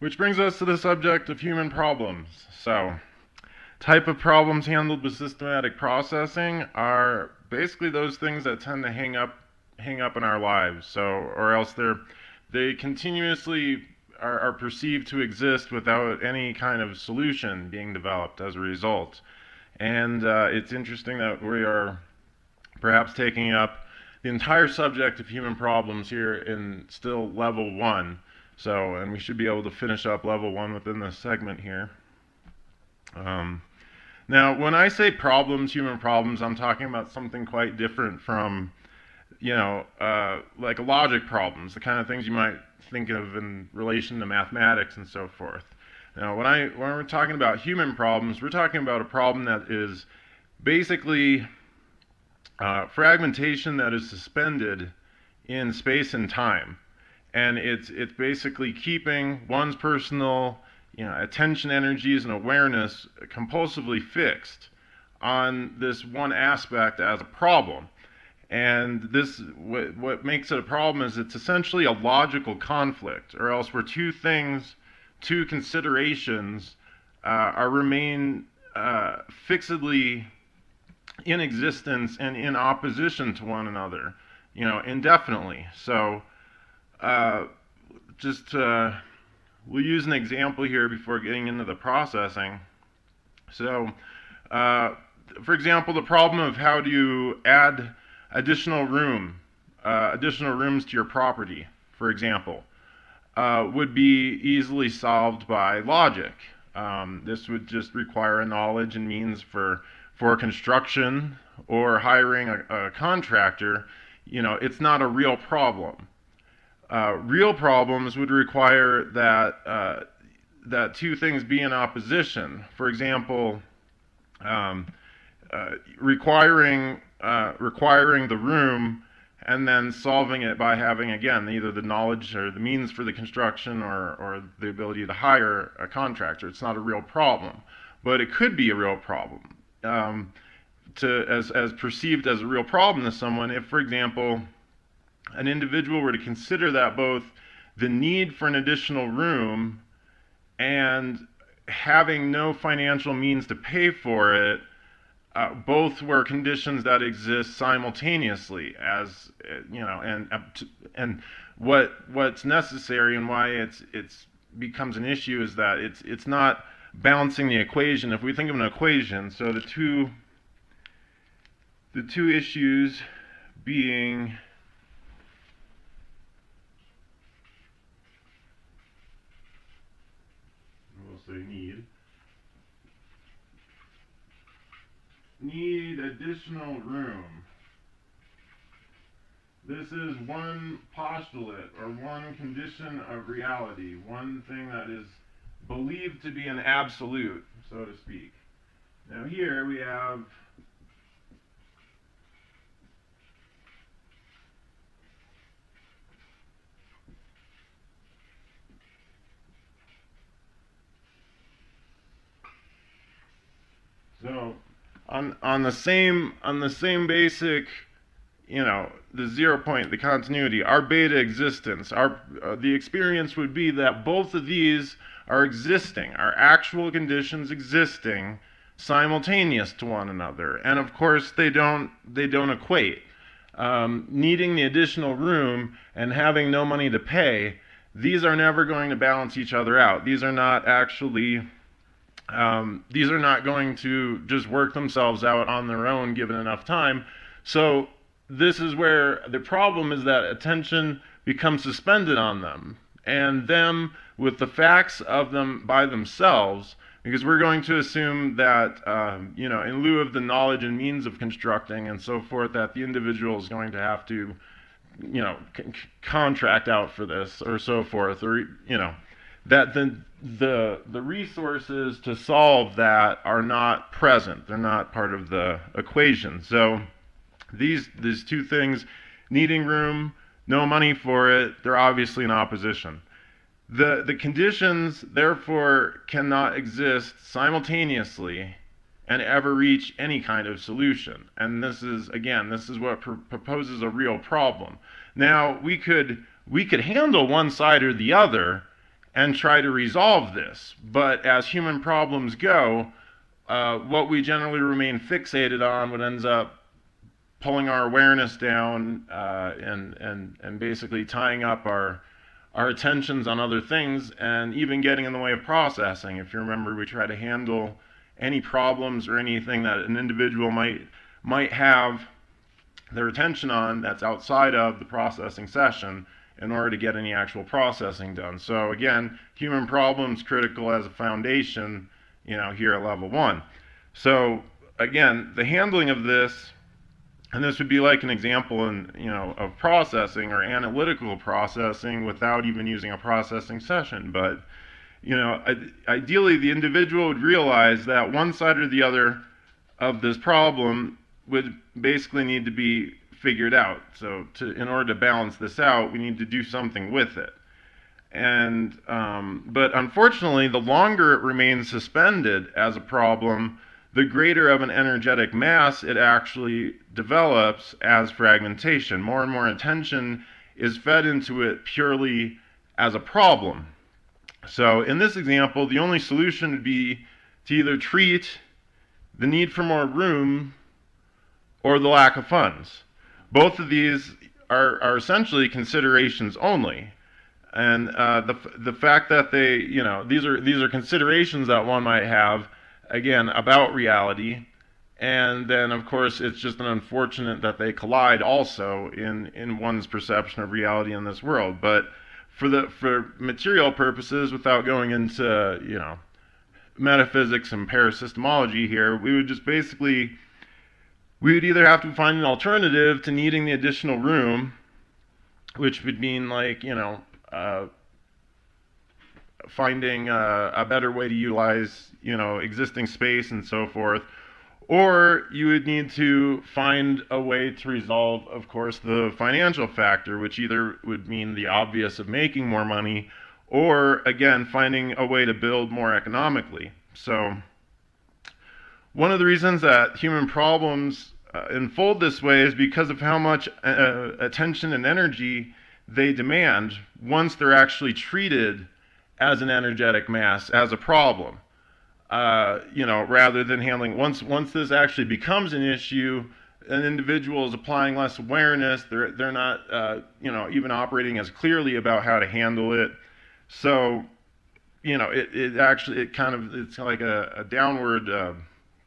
Which brings us to the subject of human problems. So, type of problems handled with systematic processing are basically those things that tend to hang up in our lives. So, or else they continuously are perceived to exist without any kind of solution being developed as a result. And it's interesting that we are perhaps taking up the entire subject of human problems here in still level 1. So, and we should be able to finish up level 1 within this segment here. Now, when I say problems, human problems, I'm talking about something quite different from, like logic problems, the kind of things you might think of in relation to mathematics and so forth. Now, when we're talking about human problems, we're talking about a problem that is basically fragmentation that is suspended in space and time. And it's basically keeping one's personal attention energies and awareness compulsively fixed on this one aspect as a problem. And this, what makes it a problem is it's essentially a logical conflict, or else where two considerations remain fixedly in existence and in opposition to one another, indefinitely. So we'll use an example here before getting into the processing. So, for example, the problem of how do you add additional rooms to your property, for example, would be easily solved by logic. This would just require a knowledge and means for construction or hiring a contractor. It's not a real problem. Real problems would require that two things be in opposition. For example, requiring the room and then solving it by having, again, either the knowledge or the means for the construction or the ability to hire a contractor. It's not a real problem, but it could be a real problem. As perceived as a real problem to someone, if, for example, an individual were to consider that both the need for an additional room and having no financial means to pay for it, both were conditions that exist simultaneously, as and what's necessary and why it's becomes an issue is that it's not balancing the equation. If we think of an equation, so the two issues being need additional room. This is one postulate or one condition of reality, one thing that is believed to be an absolute, so to speak. Now here we have so on the same basic, the 0 point, the continuity, our beta existence, the experience would be that both of these are existing, are actual conditions existing simultaneous to one another, and of course they don't equate. Needing the additional room and having no money to pay, these are never going to balance each other out. These are not actually these are not going to just work themselves out on their own given enough time. So this is where the problem is that attention becomes suspended on them, and them with the facts of them by themselves, because we're going to assume that, in lieu of the knowledge and means of constructing and so forth, that the individual is going to have to, contract out for this or so forth, or, that the resources to solve that are not present. They're not part of the equation. So these two things, needing room, no money for it, they're obviously in opposition. The conditions, therefore, cannot exist simultaneously and ever reach any kind of solution. And this is what proposes a real problem. Now, we could handle one side or the other, and try to resolve this. But as human problems go, what we generally remain fixated on, what ends up pulling our awareness down and basically tying up our attentions on other things, and even getting in the way of processing. If you remember, we try to handle any problems or anything that an individual might have their attention on that's outside of the processing session in order to get any actual processing done. So again, human problems critical as a foundation, here at level 1. So again, the handling of this, and this would be like an example of processing or analytical processing without even using a processing session. But ideally, the individual would realize that one side or the other of this problem would basically need to be figured out. So in order to balance this out, we need to do something with it. And but unfortunately, the longer it remains suspended as a problem, the greater of an energetic mass it actually develops as fragmentation. More and more attention is fed into it purely as a problem. So in this example, the only solution would be to either treat the need for more room or the lack of funds. Both of these are essentially considerations only. And the fact that these are considerations that one might have, again, about reality, and then of course it's just an unfortunate that they collide also in one's perception of reality in this world. But for material purposes, without going into metaphysics and parasystemology here, we would just basically either have to find an alternative to needing the additional room, which would mean finding a better way to utilize existing space and so forth, or you would need to find a way to resolve, of course, the financial factor, which either would mean the obvious of making more money, or again finding a way to build more economically. So one of the reasons that human problems unfold this way is because of how much attention and energy they demand once they're actually treated as an energetic mass, as a problem. Rather than handling, once this actually becomes an issue, an individual is applying less awareness, they're not even operating as clearly about how to handle it. So it's like a downward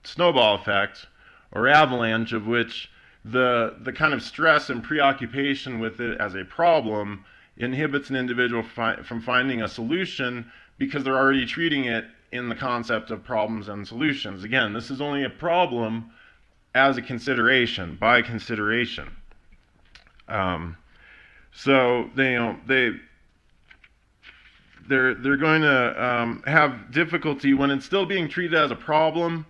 snowball effect or avalanche, of which the kind of stress and preoccupation with it as a problem inhibits an individual from finding a solution, because they're already treating it in the concept of problems and solutions. Again, this is only a problem as a consideration, by consideration. So they're going to have difficulty when it's still being treated as a problem.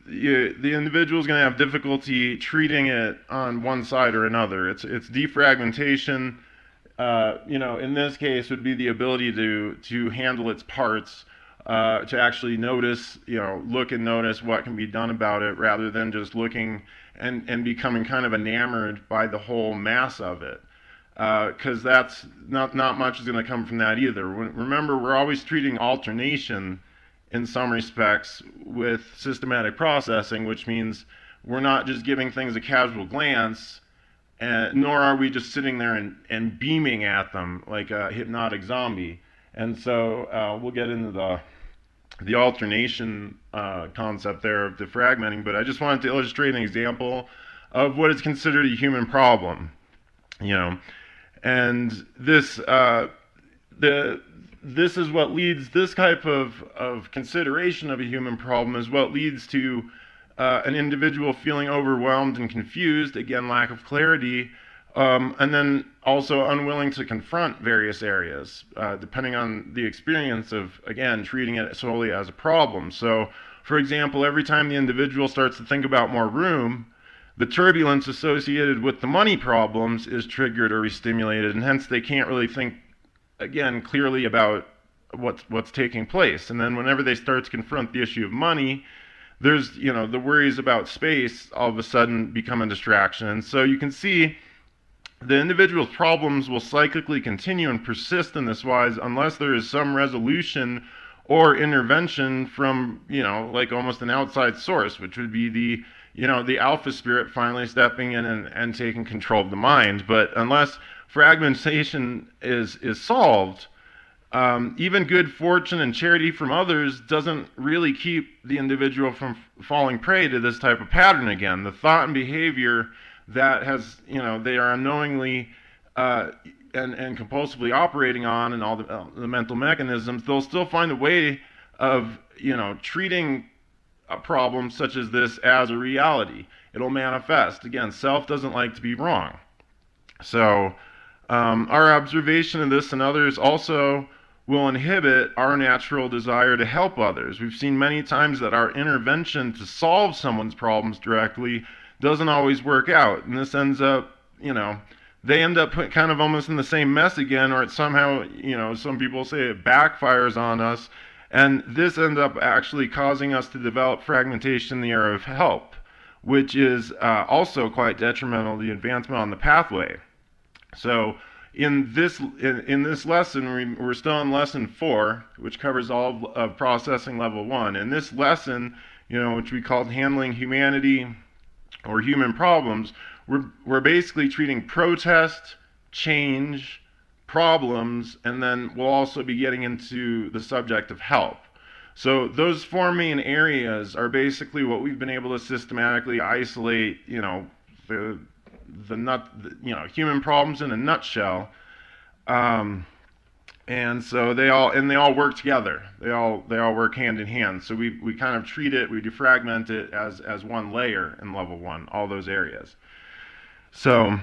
The individual is going to have difficulty treating it on one side or another. It's defragmentation. In this case, would be the ability to handle its parts, to actually notice, look and notice what can be done about it, rather than just looking and becoming kind of enamored by the whole mass of it. Because that's not much is going to come from that either. Remember, we're always treating alternation in some respects with systematic processing, which means we're not just giving things a casual glance, nor are we just sitting there and beaming at them like a hypnotic zombie. And so we'll get into the alternation concept there of defragmenting, but I just wanted to illustrate an example of what is considered a human problem. And this is what leads, this type of consideration of a human problem is what leads to an individual feeling overwhelmed and confused, again, lack of clarity, and then also unwilling to confront various areas, depending on the experience of, again, treating it solely as a problem. So, for example, every time the individual starts to think about more room, the turbulence associated with the money problems is triggered or re-stimulated, and hence they can't really think, again, clearly about what's taking place. And then whenever they start to confront the issue of money, there's, the worries about space all of a sudden become a distraction. And so you can see the individual's problems will cyclically continue and persist in this wise unless there is some resolution or intervention from, like almost an outside source, which would be the alpha spirit finally stepping in and taking control of the mind. But unless fragmentation is solved, even good fortune and charity from others doesn't really keep the individual from falling prey to this type of pattern again. The thought and behavior that they are unknowingly and compulsively operating on, and all the mental mechanisms, they'll still find a way of, treating a problem such as this as a reality. It'll manifest. Again, self doesn't like to be wrong. So our observation of this and others also will inhibit our natural desire to help others. We've seen many times that our intervention to solve someone's problems directly doesn't always work out, and this ends up, they end up kind of almost in the same mess again, or it somehow, some people say it backfires on us, and this ends up actually causing us to develop fragmentation in the area of help, which is also quite detrimental to the advancement on the pathway. So in this lesson, we're still in lesson 4, which covers all of processing level 1. In this lesson, which we called handling humanity or human problems, we're basically treating protest, change, problems, and then we'll also be getting into the subject of help. So those 4 main areas are basically what we've been able to systematically isolate, the human problems in a nutshell. And so they all work together. They all work hand in hand. So we kind of treat it, we defragment it as one layer in level 1, all those areas. So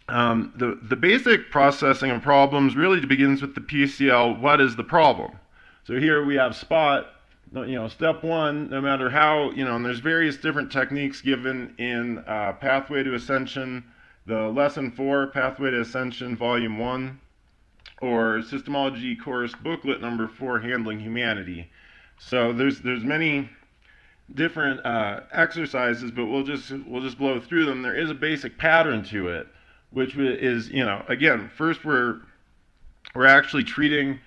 the basic processing of problems really begins with the PCL, what is the problem? So here we have spot, step 1, no matter how, and there's various different techniques given in Pathway to Ascension, the lesson 4, Pathway to Ascension, volume 1, or Systemology course booklet number 4, Handling Humanity. So there's many different exercises, but we'll just blow through them. There is a basic pattern to it, which is, again, first we're actually treating,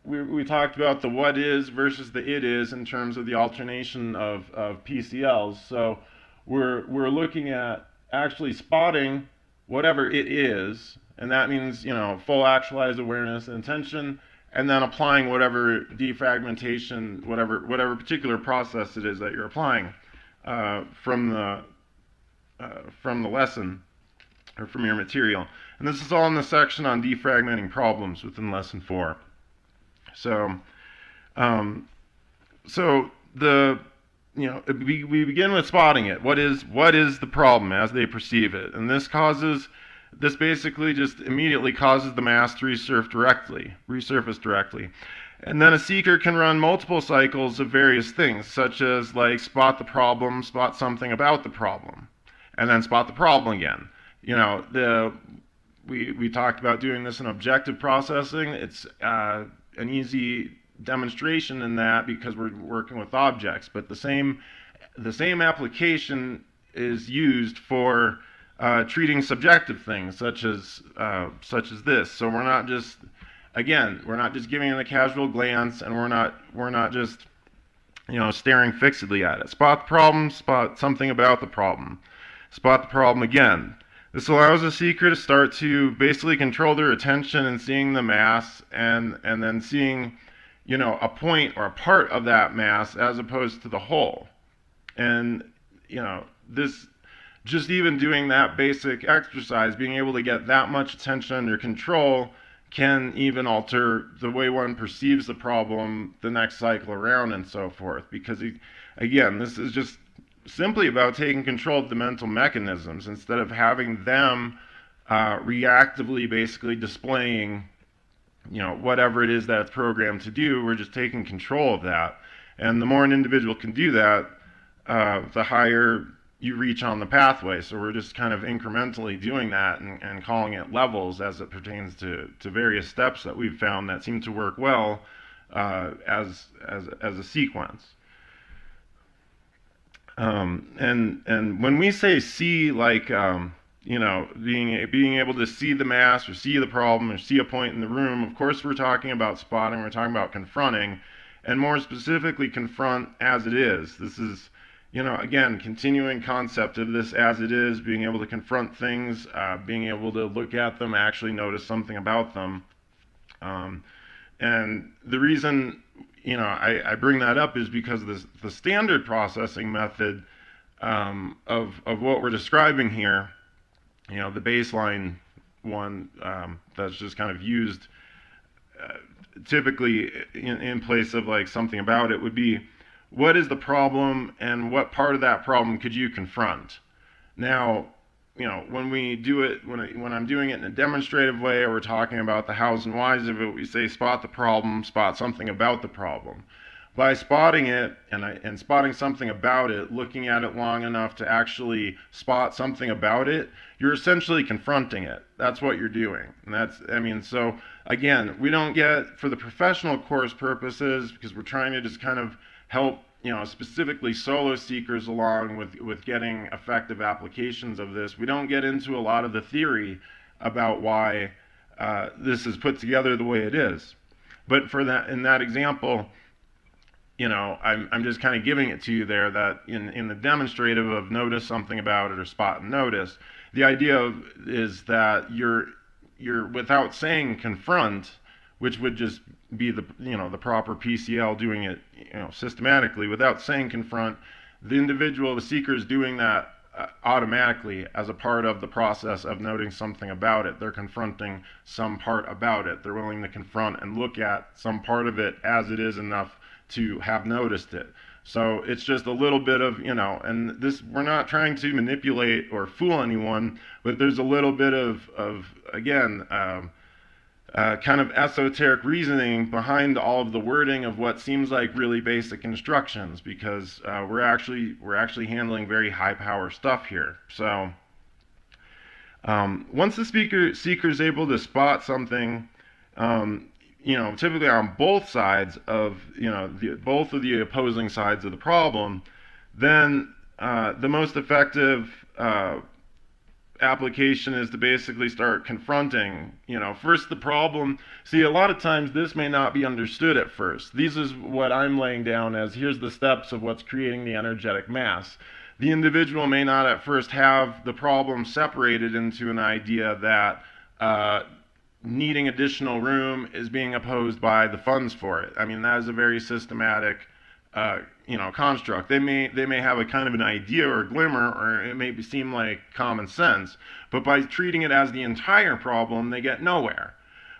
we talked about the what is versus the it is in terms of the alternation of PCLs. So we're looking at actually spotting whatever it is, and that means, full actualized awareness and intention, and then applying whatever defragmentation, whatever particular process it is that you're applying from the lesson or from your material. And this is all in the section on defragmenting problems within lesson 4. So, we begin with spotting it. What is the problem as they perceive it? And this basically just immediately causes the mass to resurface directly. And then a seeker can run multiple cycles of various things, such as like spot the problem, spot something about the problem, and then spot the problem again. We talked about doing this in objective processing. It's an easy demonstration in that because we're working with objects, but the same application is used for treating subjective things such as this. So we're not just giving it a casual glance, and we're not just staring fixedly at it. Spot the problem, spot something about the problem, spot the problem again. This allows the seeker to start to basically control their attention and seeing the mass, and then seeing a point or a part of that mass as opposed to the whole. And this, just even doing that basic exercise, being able to get that much attention under control, can even alter the way one perceives the problem the next cycle around and so forth. Because again, this is just simply about taking control of the mental mechanisms instead of having them reactively basically displaying whatever it is that it's programmed to do. We're just taking control of that. And the more an individual can do that, the higher you reach on the pathway. So we're just kind of incrementally doing that and calling it levels as it pertains to various steps that we've found that seem to work well as a sequence. And when we say see, like being able to see the mass or see the problem or see a point in the room. Of course, we're talking about spotting, we're talking about confronting, and more specifically, confront as it is. This is, again, continuing concept of this as it is, being able to confront things, being able to look at them, actually notice something about them. And the reason, I bring that up is because the standard processing method of what we're describing here, the baseline one that's just kind of used typically in place of like something about it would be, what is the problem and what part of that problem could you confront? Now, when we do it, when I'm doing it in a demonstrative way, or we're talking about the hows and whys of it, we say spot the problem, spot something about the problem. By spotting it and spotting something about it, looking at it long enough to actually spot something about it, you're essentially confronting it. That's what you're doing. And so again, we don't get, for the professional course purposes, because we're trying to just kind of help, specifically solo seekers along with getting effective applications of this. We don't get into a lot of the theory about why this is put together the way it is. But for that, in that example, I'm just kind of giving it to you there, that in the demonstrative of notice something about it or spot and notice, the idea is that you're without saying confront, which would just be the proper PCL doing it systematically, without saying confront, the individual, the seeker, is doing that automatically as a part of the process of noting something about it. They're confronting some part about it. They're willing to confront and look at some part of it as it is enough to have noticed it. So it's just a little bit of, and this, we're not trying to manipulate or fool anyone, but there's a little bit of again, kind of esoteric reasoning behind all of the wording of what seems like really basic instructions, because we're actually handling very high power stuff here. So once the seeker is able to spot something, typically on both sides of, both of the opposing sides of the problem, then the most effective application is to basically start confronting, first the problem. See, a lot of times this may not be understood at first. This is what I'm laying down as, here's the steps of what's creating the energetic mass. The individual may not at first have the problem separated into an idea that needing additional room is being opposed by the funds for it. I mean, that is a very systematic construct. They may have a kind of an idea or a glimmer, or it may seem like common sense, but by treating it as the entire problem, they get nowhere.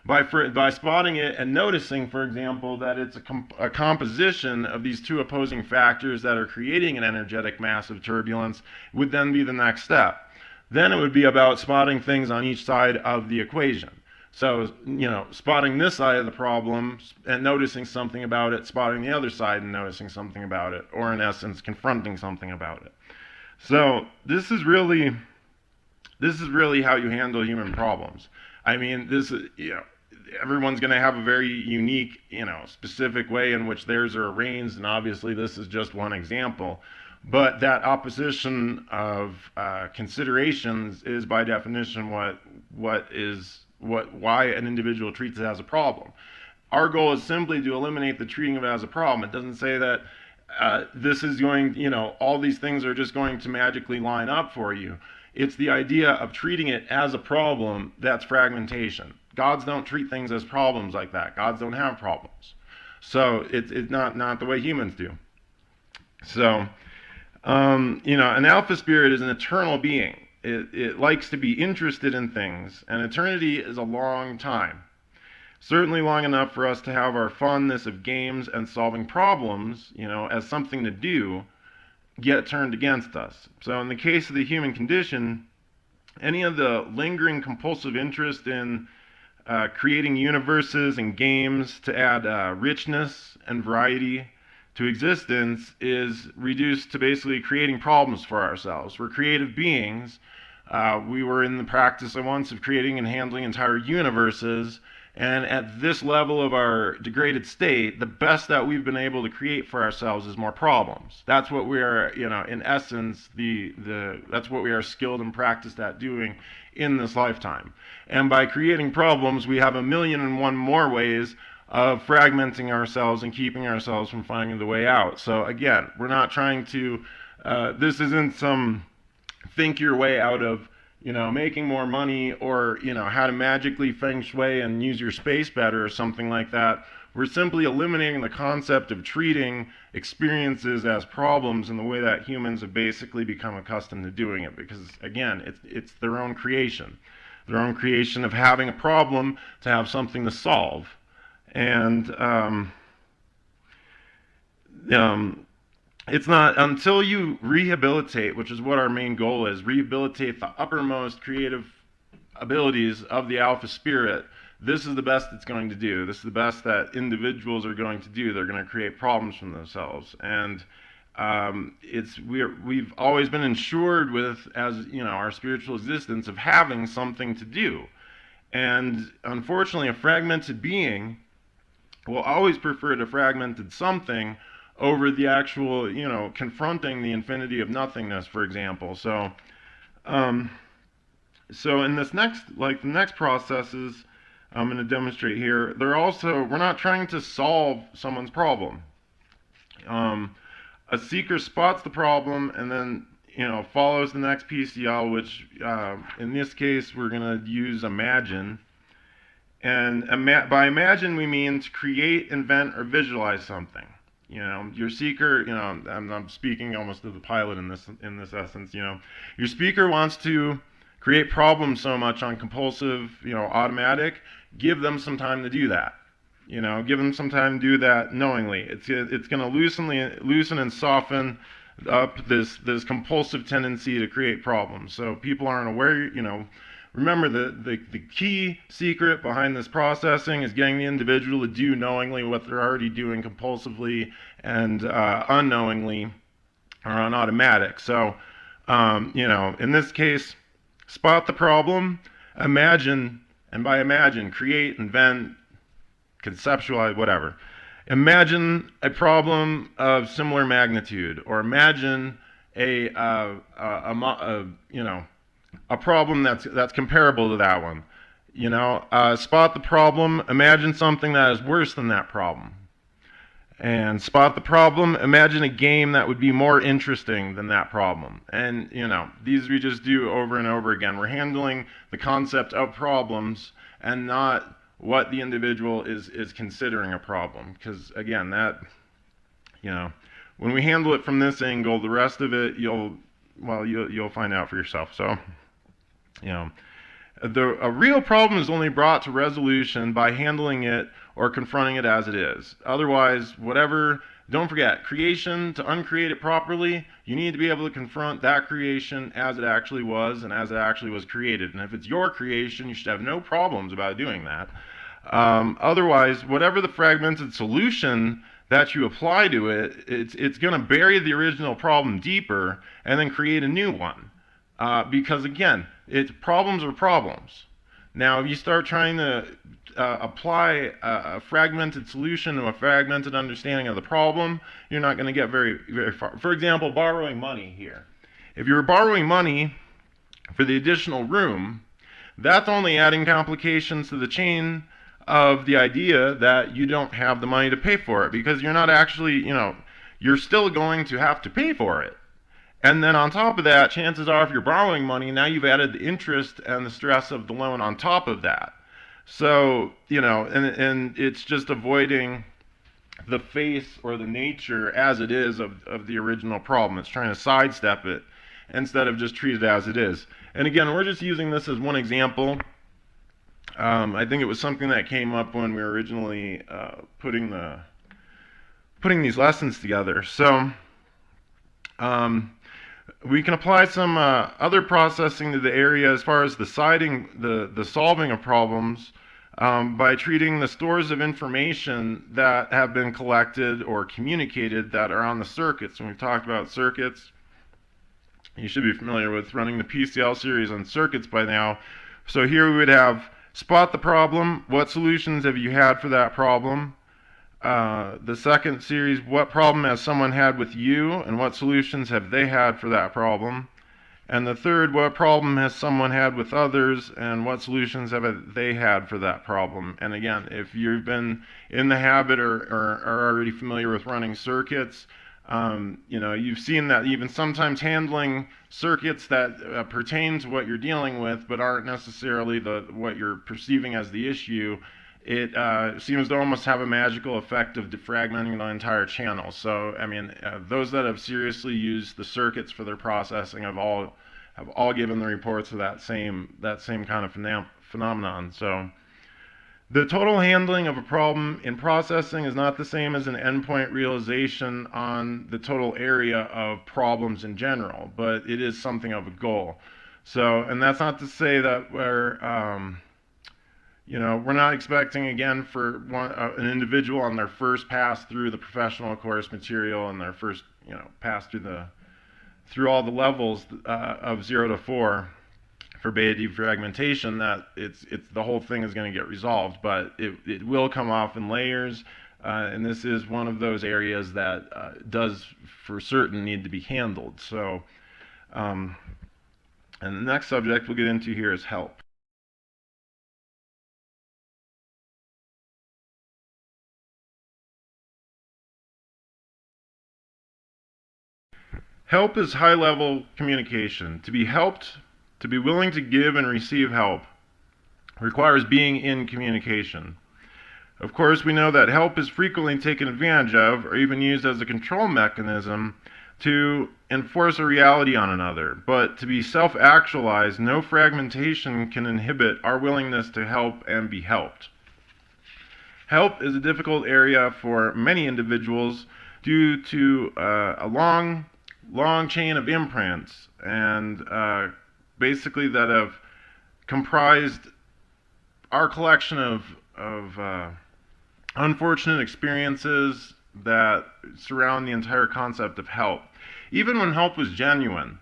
By spotting it and noticing, for example, that it's a composition of these two opposing factors that are creating an energetic mass of turbulence, would then be the next step. Then it would be about spotting things on each side of the equation. So, spotting this side of the problem and noticing something about it, spotting the other side and noticing something about it, or in essence, confronting something about it. So this is really how you handle human problems. I mean, everyone's going to have a very unique, specific way in which theirs are arranged, and obviously this is just one example. But that opposition of considerations is by definition why an individual treats it as a problem. Our goal is simply to eliminate the treating of it as a problem. It doesn't say that this is going, all these things are just going to magically line up for you. It's the idea of treating it as a problem that's fragmentation. Gods don't treat things as problems like that. Gods don't have problems. So it's not the way humans do. So, an alpha spirit is an eternal being. It likes to be interested in things, and eternity is a long time. Certainly long enough for us to have our fondness of games and solving problems, as something to do, get turned against us. So in the case of the human condition, any of the lingering compulsive interest in creating universes and games to add richness and variety to existence is reduced to basically creating problems for ourselves. We're creative beings. We were in the practice at once of creating and handling entire universes, And at this level of our degraded state, the best that we've been able to create for ourselves is more problems. That's what we are, in essence, that's what we are skilled and practiced at doing in this lifetime. And by creating problems, we have 1,000,001 more ways of fragmenting ourselves and keeping ourselves from finding the way out. So again, we're not trying to, this isn't some think your way out of making more money, or how to magically feng shui and use your space better or something like that. We're simply eliminating the concept of treating experiences as problems in the way that humans have basically become accustomed to doing it, because again, it's their own creation of having a problem to have something to solve. And it's not until you rehabilitate, which is what our main goal is, rehabilitate the uppermost creative abilities of the alpha spirit. This is the best it's going to do. This is the best that individuals are going to do. They're going to create problems for themselves. And we've always been ensured with, as our spiritual existence, of having something to do. And unfortunately, a fragmented being will always prefer the fragmented something over the actual, confronting the infinity of nothingness, for example. So, so in this the next processes I'm going to demonstrate here, we're not trying to solve someone's problem. A seeker spots the problem and then, follows the next PCL, which in this case we're going to use imagine. And by imagine we mean to create, invent, or visualize something. Your seeker, I'm speaking almost to the pilot in this essence. Your speaker wants to create problems so much on compulsive, automatic. Give them some time to do that. Give them some time to do that knowingly. It's going to loosen and soften up this compulsive tendency to create problems. So people aren't aware. Remember, the key secret behind this processing is getting the individual to do knowingly what they're already doing compulsively and unknowingly or on automatic. So, in this case, spot the problem, imagine, and by imagine, create, invent, conceptualize, whatever. Imagine a problem of similar magnitude, or imagine a problem that's comparable to that one. Spot the problem, imagine something that is worse than that problem. And spot the problem, imagine a game that would be more interesting than that problem. And, these we just do over and over again. We're handling the concept of problems and not what the individual is considering a problem. Because, again, that, when we handle it from this angle, the rest of it, you'll find out for yourself. So, a real problem is only brought to resolution by handling it or confronting it as it is. Otherwise, don't forget, creation, to uncreate it properly, you need to be able to confront that creation as it actually was and as it actually was created. And if it's your creation, you should have no problems about doing that. Otherwise, whatever the fragmented solution that you apply to it, it's going to bury the original problem deeper and then create a new one. Because again, problems are problems. Now, if you start trying to apply a fragmented solution to a fragmented understanding of the problem, you're not going to get very, very far. For example, borrowing money here. If you're borrowing money for the additional room, that's only adding complications to the chain of the idea that you don't have the money to pay for it, because you're not actually, you're still going to have to pay for it. And then on top of that, chances are if you're borrowing money, now you've added the interest and the stress of the loan on top of that. So, and it's just avoiding the face or the nature as it is of the original problem. It's trying to sidestep it instead of just treat it as it is. And again, we're just using this as one example. I think it was something that came up when we were originally putting these lessons together. So, we can apply some other processing to the area as far as the solving of problems by treating the stores of information that have been collected or communicated that are on the circuits. And we've talked about circuits. You should be familiar with running the PCL series on circuits by now. So here we would have Spot the problem. What solutions have you had for that problem? The second series, what problem has someone had with you, and what solutions have they had for that problem? And the third, what problem has someone had with others, and what solutions have they had for that problem? And again, if you've been in the habit or are already familiar with running circuits, you've seen that even sometimes handling circuits that pertain to what you're dealing with, but aren't necessarily what you're perceiving as the issue, it seems to almost have a magical effect of defragmenting the entire channel. So, I mean, those that have seriously used the circuits for their processing have all given the reports of that same kind of phenomenon. So, the total handling of a problem in processing is not the same as an endpoint realization on the total area of problems in general, but it is something of a goal. So, and that's not to say that we're not expecting, again, for an individual on their first pass through the professional course material and their first, pass through all the levels of 0 to 4 for beta defragmentation, that it's the whole thing is going to get resolved, but it will come off in layers, and this is one of those areas that does for certain need to be handled. So, and the next subject we'll get into here is help. Help is high-level communication. To be helped, to be willing to give and receive help, requires being in communication. Of course, we know that help is frequently taken advantage of or even used as a control mechanism to enforce a reality on another. But to be self-actualized, no fragmentation can inhibit our willingness to help and be helped. Help is a difficult area for many individuals due to a long chain of imprints, and basically that have comprised our collection of unfortunate experiences that surround the entire concept of help. Even when help was genuine,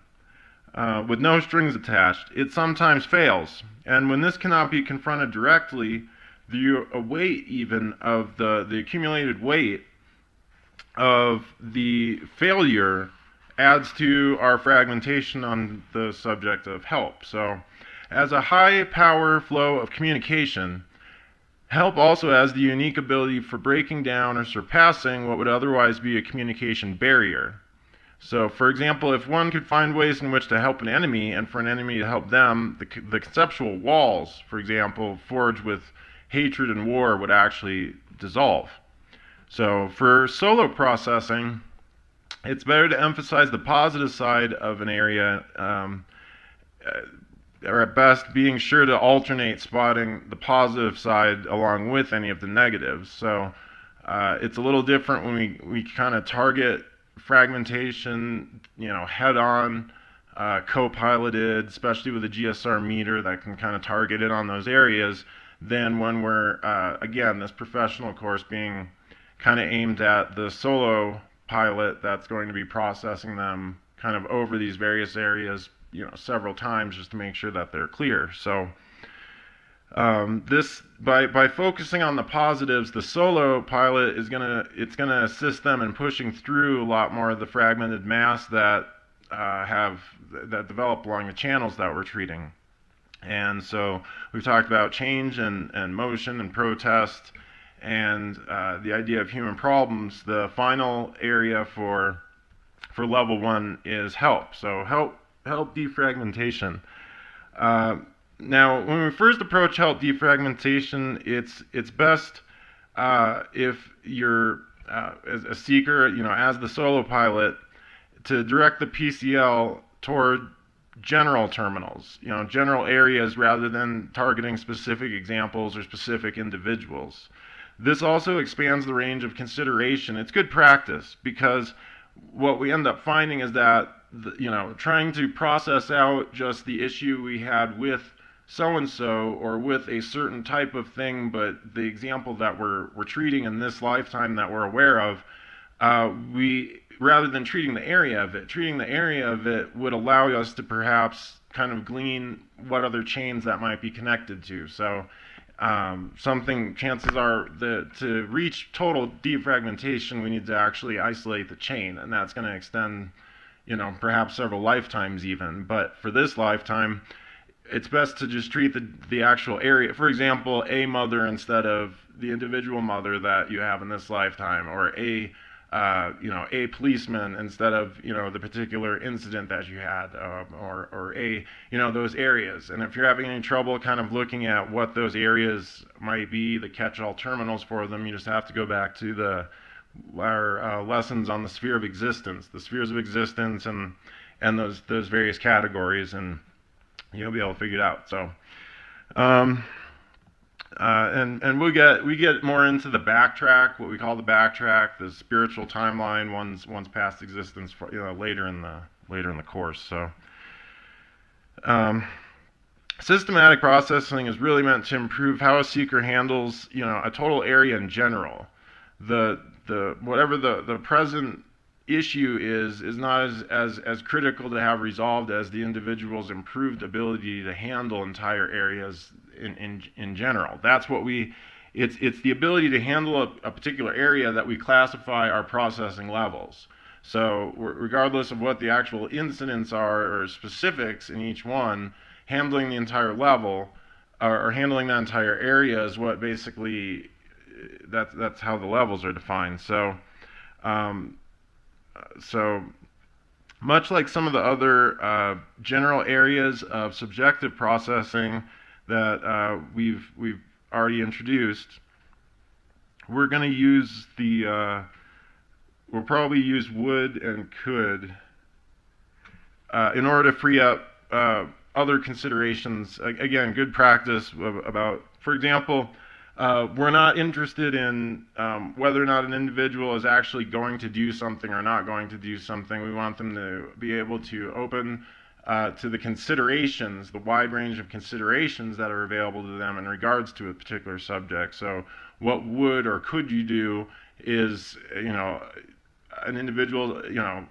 with no strings attached, it sometimes fails. And when this cannot be confronted directly, the weight even of the accumulated weight of the failure adds to our fragmentation on the subject of help. So, as a high power flow of communication, help also has the unique ability for breaking down or surpassing what would otherwise be a communication barrier. So, for example, if one could find ways in which to help an enemy and for an enemy to help them, the conceptual walls, for example, forged with hatred and war would actually dissolve. So, for solo processing, it's better to emphasize the positive side of an area, or at best being sure to alternate spotting the positive side along with any of the negatives. So it's a little different when we kind of target fragmentation, head on, co-piloted, especially with a GSR meter that can kind of target it on those areas, than when we're, again, this professional course being kind of aimed at the solo pilot that's going to be processing them kind of over these various areas, several times just to make sure that they're clear. So this by focusing on the positives, the solo pilot is gonna assist them in pushing through a lot more of the fragmented mass that develop along the channels that we're treating. And so we've talked about change and motion and protest, and the idea of human problems. The final area for level 1 is help. So help defragmentation. Now, when we first approach help defragmentation, it's best if you're as a seeker, as the solo pilot, to direct the PCL toward general terminals, general areas, rather than targeting specific examples or specific individuals. This also expands the range of consideration. It's good practice, because what we end up finding is that, trying to process out just the issue we had with so-and-so or with a certain type of thing, but the example that we're treating in this lifetime that we're aware of, rather than treating the area of it would allow us to perhaps kind of glean what other chains that might be connected to. So chances are that to reach total defragmentation, we need to actually isolate the chain, and that's going to extend, perhaps several lifetimes even. But for this lifetime, it's best to just treat the actual area. For example, a mother instead of the individual mother that you have in this lifetime, or a policeman instead of, the particular incident that you had, or those areas. And if you're having any trouble kind of looking at what those areas might be, the catch-all terminals for them, you just have to go back to our lessons on the sphere of existence, the spheres of existence, and those various categories, and you'll be able to figure it out. So, and we get more into the backtrack, what we call the backtrack, the spiritual timeline, one's past existence, later in the course. So, systematic processing is really meant to improve how a seeker handles, a total area in general. Whatever the present issue is not as critical to have resolved as the individual's improved ability to handle entire areas in general. That's what it's the ability to handle a particular area that we classify our processing levels. So regardless of what the actual incidents are or specifics in each one, handling the entire level or handling that entire area is what basically, that's how the levels are defined. So much like some of the other general areas of subjective processing that we've already introduced, we're going to use we'll probably use would and could in order to free up other considerations. Again, good practice about, for example, we're not interested in whether or not an individual is actually going to do something or not going to do something. We want them to be able to open to the considerations, the wide range of considerations that are available to them in regards to a particular subject. So what would or could you do is, an individual,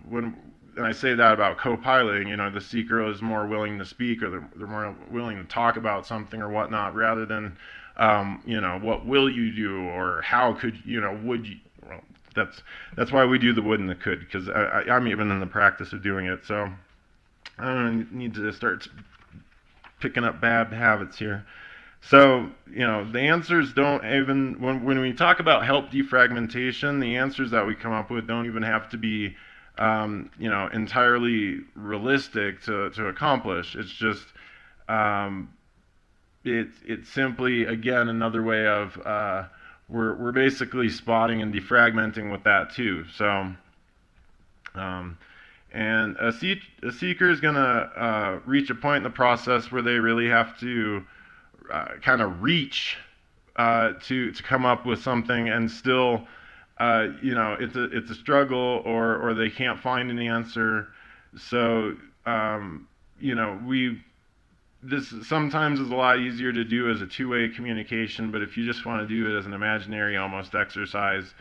when I say that about co-piloting, the seeker is more willing to speak, or they're more willing to talk about something or whatnot, rather than what will you do, or how could would you? Well, that's why we do the would and the could, because I'm even in the practice of doing it. So I don't need to start picking up bad habits here. So the answers don't even, when we talk about help defragmentation, the answers that we come up with don't even have to be entirely realistic to accomplish. It's just it's simply, again, another way of we're basically spotting and defragmenting with that too. So and a seeker is going to reach a point in the process where they really have to kind of reach to come up with something, and still it's a struggle, or they can't find an answer. So this sometimes is a lot easier to do as a two-way communication, but if you just want to do it as an imaginary almost exercise,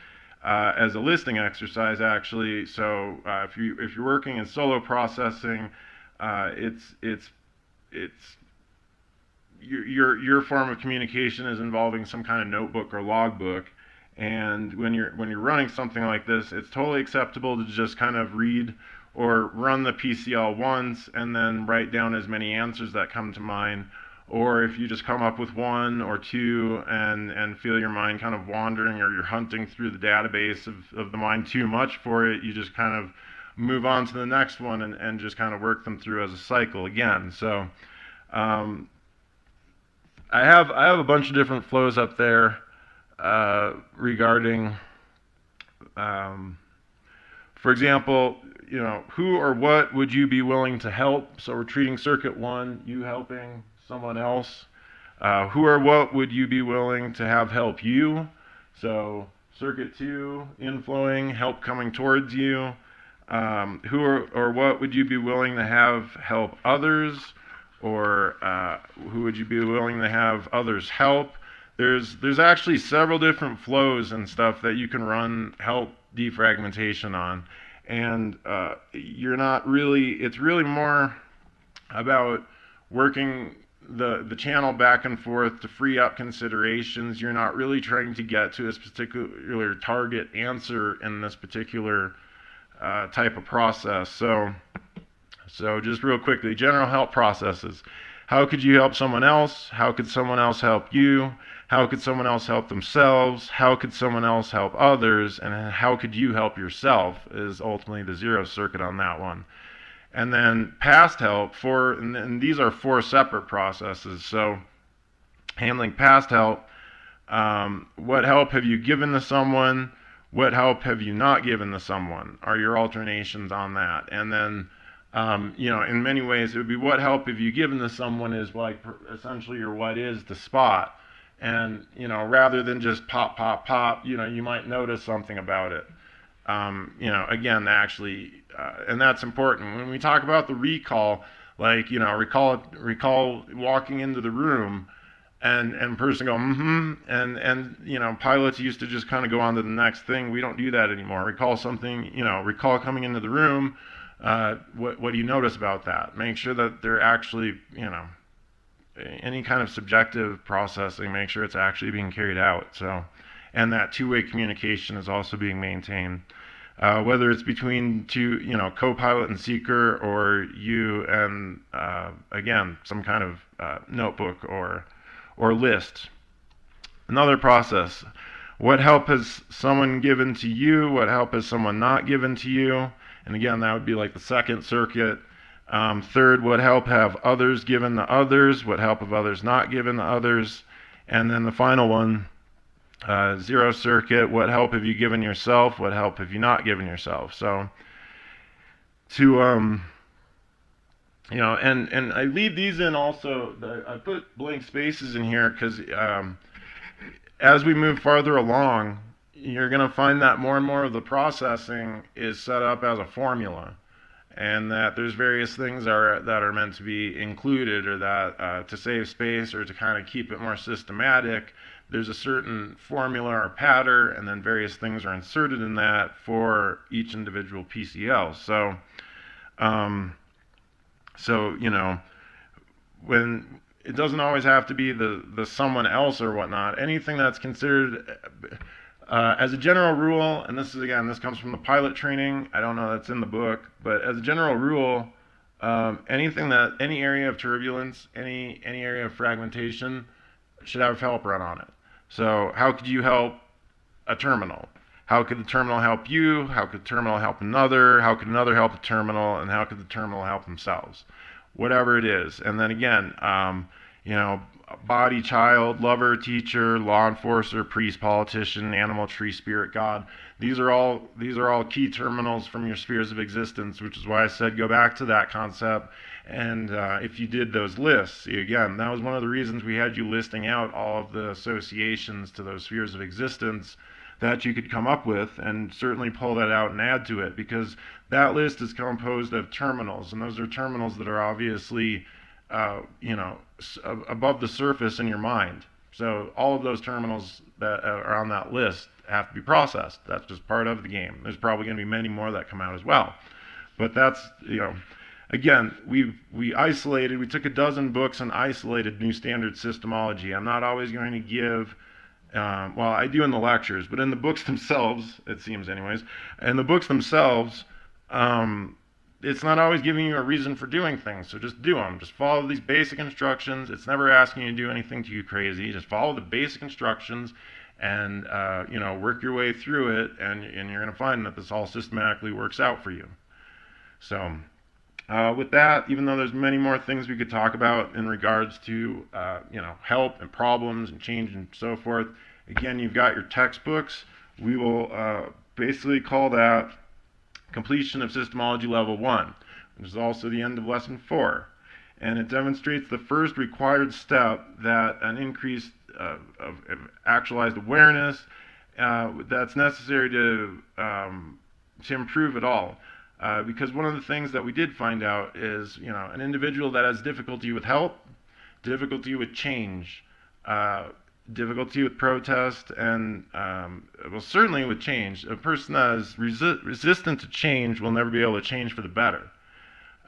as a listing exercise actually, so if you're working in solo processing, it's your form of communication is involving some kind of notebook or logbook, and when you're running something like this, it's totally acceptable to just kind of read or run the PCL once and then write down as many answers that come to mind. Or if you just come up with one or two and feel your mind kind of wandering, or you're hunting through the database of the mind too much for it, you just kind of move on to the next one and just kind of work them through as a cycle again. So I have a bunch of different flows up there regarding, for example, who or what would you be willing to help? So we're treating circuit 1, you helping someone else. Who or what would you be willing to have help you? So circuit 2, inflowing, help coming towards you. Who or what would you be willing to have help others? Or who would you be willing to have others help? There's actually several different flows and stuff that you can run help defragmentation on. And it's really more about working the channel back and forth to free up considerations. You're not really trying to get to this particular target answer in this particular type of process. So just real quickly, general help processes. How could you help someone else? How could someone else help you? How could someone else help themselves? How could someone else help others? And how could you help yourself is ultimately the zero circuit on that one. And then past help, and these are 4 separate processes. So handling past help, what help have you given to someone? What help have you not given to someone? Are your alternations on that? And then, in many ways, it would be what help have you given to someone is like essentially your what is the spot. And, rather than just pop, pop, pop, you might notice something about it. Again, actually, and that's important. When we talk about the recall, like, recall walking into the room and person go, and pilots used to just kind of go on to the next thing. We don't do that anymore. Recall something, recall coming into the room. What do you notice about that? Make sure that they're actually, any kind of subjective processing, make sure it's actually being carried out. So, and that two-way communication is also being maintained. Whether it's between two, co-pilot and seeker, or you and, again, some kind of notebook or list. Another process. What help has someone given to you? What help has someone not given to you? And again, that would be like the second circuit. Third, what help have others given to others? What help have others not given to others? And then the final one, zero circuit, what help have you given yourself? What help have you not given yourself? So to, and I leave these in also, I put blank spaces in here because as we move farther along, you're going to find that more and more of the processing is set up as a formula, and that there's various things that are meant to be included, or that to save space or to kind of keep it more systematic. There's a certain formula or pattern, and then various things are inserted in that for each individual PCL. So, when it doesn't always have to be the someone else or whatnot, anything that's considered as a general rule, and this comes from the pilot training. I don't know that's in the book, but as a general rule, any area of turbulence, any area of fragmentation should have help run on it. So how could you help a terminal? How could the terminal help you? How could the terminal help another? How could another help the terminal? And how could the terminal help themselves? Whatever it is. And then again, body, child, lover, teacher, law enforcer, priest, politician, animal, tree, spirit, God. These are all key terminals from your spheres of existence, which is why I said go back to that concept. And if you did those lists, see, again, that was one of the reasons we had you listing out all of the associations to those spheres of existence that you could come up with, and certainly pull that out and add to it, because that list is composed of terminals, and those are terminals that are obviously above the surface in your mind. So all of those terminals that are on that list have to be processed. That's just part of the game. There's probably going to be many more that come out as well. But that's, again, we took a dozen books and isolated New Standard Systemology. I'm not always going to give, well, I do in the lectures, but in the books themselves, it seems anyways, in the books themselves, it's not always giving you a reason for doing things, so just do them. Just follow these basic instructions. It's never asking you to do anything too crazy. Just follow the basic instructions and, work your way through it, and you're going to find that this all systematically works out for you. So with that, even though there's many more things we could talk about in regards to, help and problems and change and so forth, again, you've got your textbooks. We will basically call that completion of Systemology Level 1, which is also the end of Lesson 4. And it demonstrates the first required step, that an increase of actualized awareness that's necessary to improve it all. Because one of the things that we did find out is, an individual that has difficulty with help, difficulty with change, difficulty with protest, and certainly with change. A person that is resistant to change will never be able to change for the better.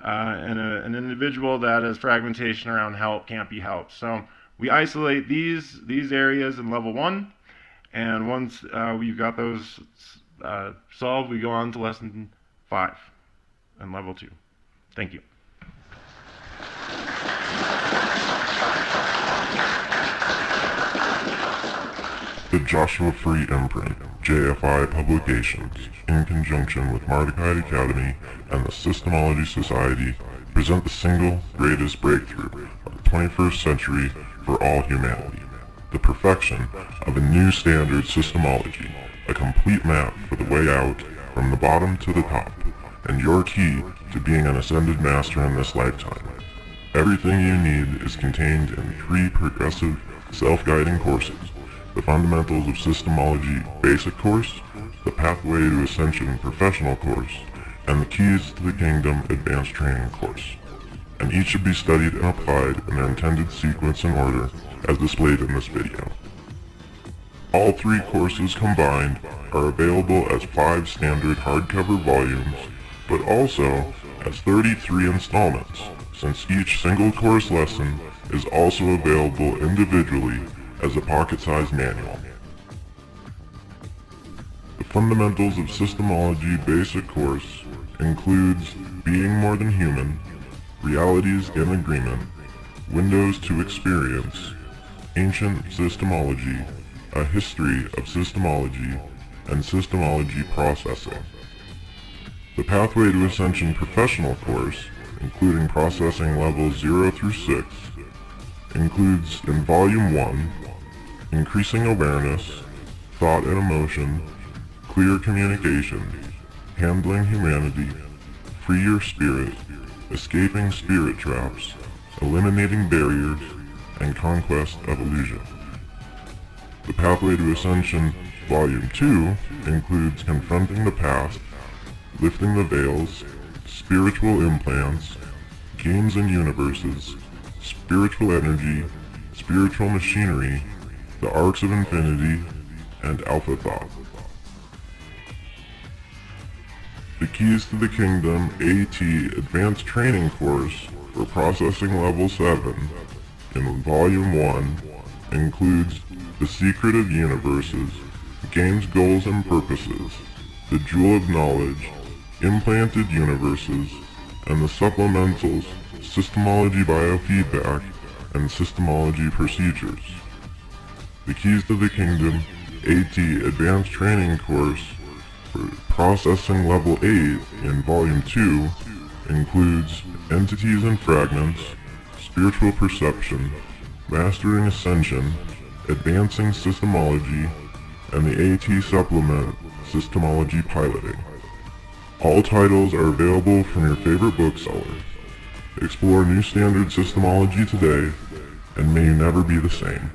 and an individual that has fragmentation around help can't be helped. So we isolate these areas in level 1, and once we've got those solved, we go on to lesson 5 and level 2. Thank you. The Joshua Free Imprint, JFI Publications, in conjunction with Mardukite Academy and the Systemology Society, present the single greatest breakthrough of the 21st century for all humanity, the perfection of a new standard systemology, a complete map for the way out from the bottom to the top, and your key to being an ascended master in this lifetime. Everything you need is contained in 3 progressive, self-guiding courses: the Fundamentals of Systemology Basic Course, the Pathway to Ascension Professional Course, and the Keys to the Kingdom Advanced Training Course. And each should be studied and applied in their intended sequence and order as displayed in this video. All 3 courses combined are available as 5 standard hardcover volumes, but also as 33 installments, since each single course lesson is also available individually as a pocket-sized manual. The Fundamentals of Systemology Basic Course includes Being More Than Human, Realities in Agreement, Windows to Experience, Ancient Systemology, A History of Systemology, and Systemology Processing. The Pathway to Ascension Professional Course, including processing levels 0 through 6, includes in Volume 1, Increasing Awareness, Thought and Emotion, Clear Communication, Handling Humanity, Free Your Spirit, Escaping Spirit Traps, Eliminating Barriers, and Conquest of Illusion. The Pathway to Ascension Volume 2 includes Confronting the Past, Lifting the Veils, Spiritual Implants, Games and Universes, Spiritual Energy, Spiritual Machinery, The Arcs of Infinity, and Alpha Thought. The Keys to the Kingdom AT Advanced Training Course for Processing Level 7 in Volume 1 includes The Secret of Universes, Games, Goals, and Purposes, The Jewel of Knowledge, Implanted Universes, and the supplementals Systemology Biofeedback and Systemology Procedures. The Keys to the Kingdom AT Advanced Training Course for Processing Level 8 in Volume 2 includes Entities and Fragments, Spiritual Perception, Mastering Ascension, Advancing Systemology, and the AT Supplement Systemology Piloting. All titles are available from your favorite bookseller. Explore new standard systemology today, and may you never be the same.